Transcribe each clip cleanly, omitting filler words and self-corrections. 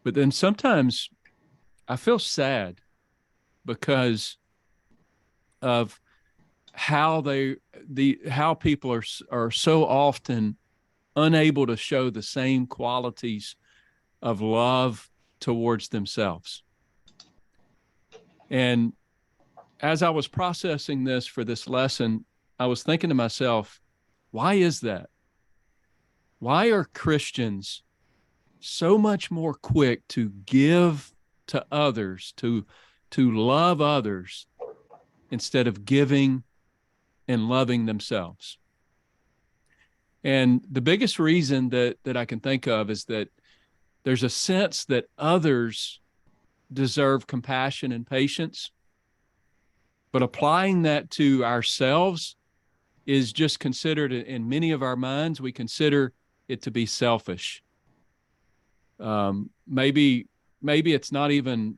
But then sometimes I feel sad because of how people are so often unable to show the same qualities of love towards themselves. And as I was processing this for this lesson, I was thinking to myself, why is that? Why are Christians so much more quick to give to others, to love others, instead of giving and loving themselves? And the biggest reason that I can think of is that there's a sense that others deserve compassion and patience, but applying that to ourselves is just considered, in many of our minds, we consider it to be selfish. Maybe it's not even,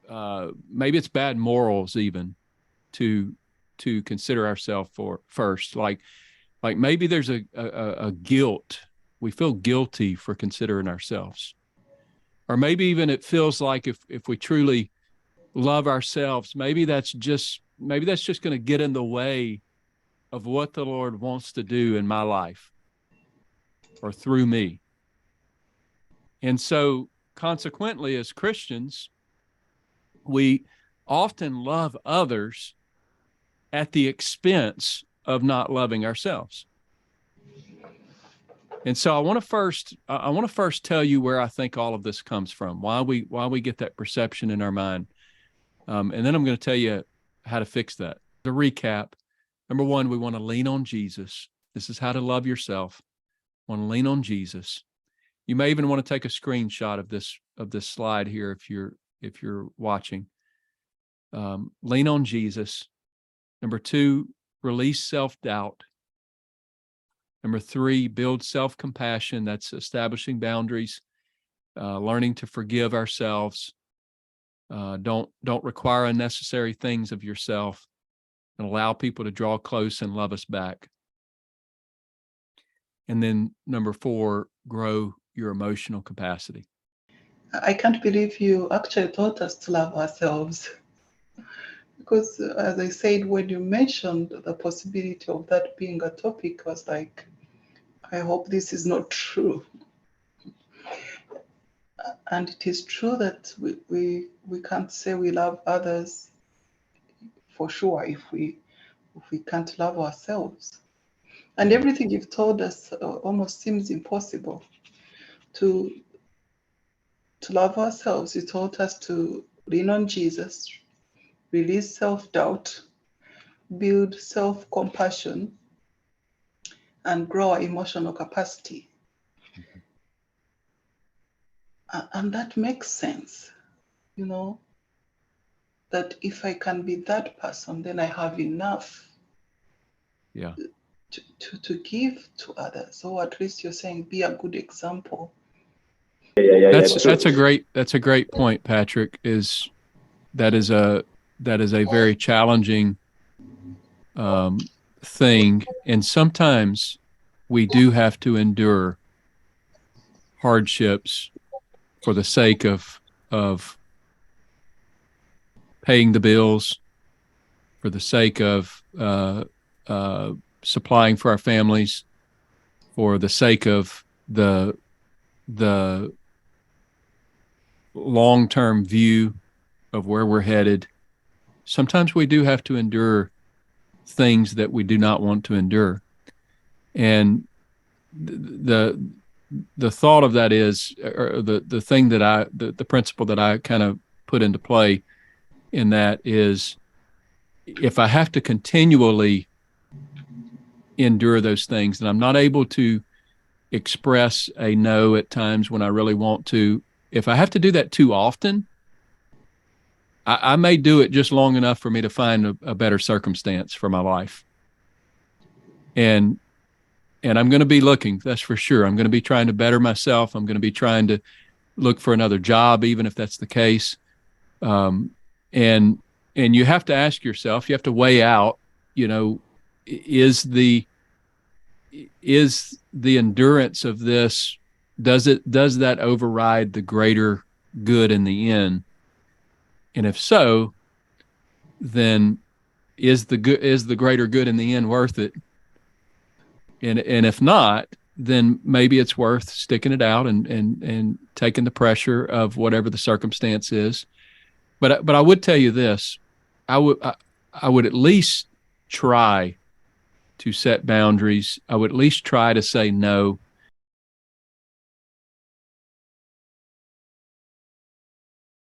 maybe it's bad morals even to consider ourselves for first. Like maybe there's a guilt. We feel guilty for considering ourselves. Or maybe even it feels like if we truly love ourselves, maybe that's just going to get in the way of what the Lord wants to do in my life or through me. And so consequently, as Christians, we often love others at the expense of not loving ourselves. And so I want to first tell you where I think all of this comes from, why we get that perception in our mind. And then I'm going to tell you how to fix that. To recap, number one, we want to lean on Jesus. This is how to love yourself. Want to lean on Jesus. You may even want to take a screenshot of this slide here if you're watching. Lean on Jesus. Number two, release self-doubt. Number three, build self-compassion. That's establishing boundaries, learning to forgive ourselves. Don't require unnecessary things of yourself, and allow people to draw close and love us back. And then number four, grow your emotional capacity. I can't believe you actually taught us to love ourselves. Because as I said, when you mentioned the possibility of that being a topic, I was like, I hope this is not true. And it is true that we can't say we love others for sure if we can't love ourselves. And everything you've told us almost seems impossible. To love ourselves, you taught us to lean on Jesus, release self-doubt, build self-compassion, and grow our emotional capacity. And that makes sense, that if I can be that person, then I have enough to give to others. Or at least you're saying, be a good example. That's a great point, Patrick. That is a very challenging thing, and sometimes we do have to endure hardships for the sake of paying the bills, for the sake of supplying for our families, for the sake of the long-term view of where we're headed. Sometimes we do have to endure things that we do not want to endure. And the thought of that is, or the thing that the principle that I kind of put into play in that is, if I have to continually endure those things, and I'm not able to express a no at times when I really want to, if I have to do that too often, I may do it just long enough for me to find a better circumstance for my life. And I'm going to be looking, that's for sure. I'm going to be trying to better myself. I'm going to be trying to look for another job, even if that's the case. And you have to ask yourself, you have to weigh out, is the endurance of this, does that override the greater good in the end? And if so, then is the greater good in the end worth it? And if not, then maybe it's worth sticking it out and taking the pressure of whatever the circumstance is. But I would tell you this: I would at least try to set boundaries. I would at least try to say no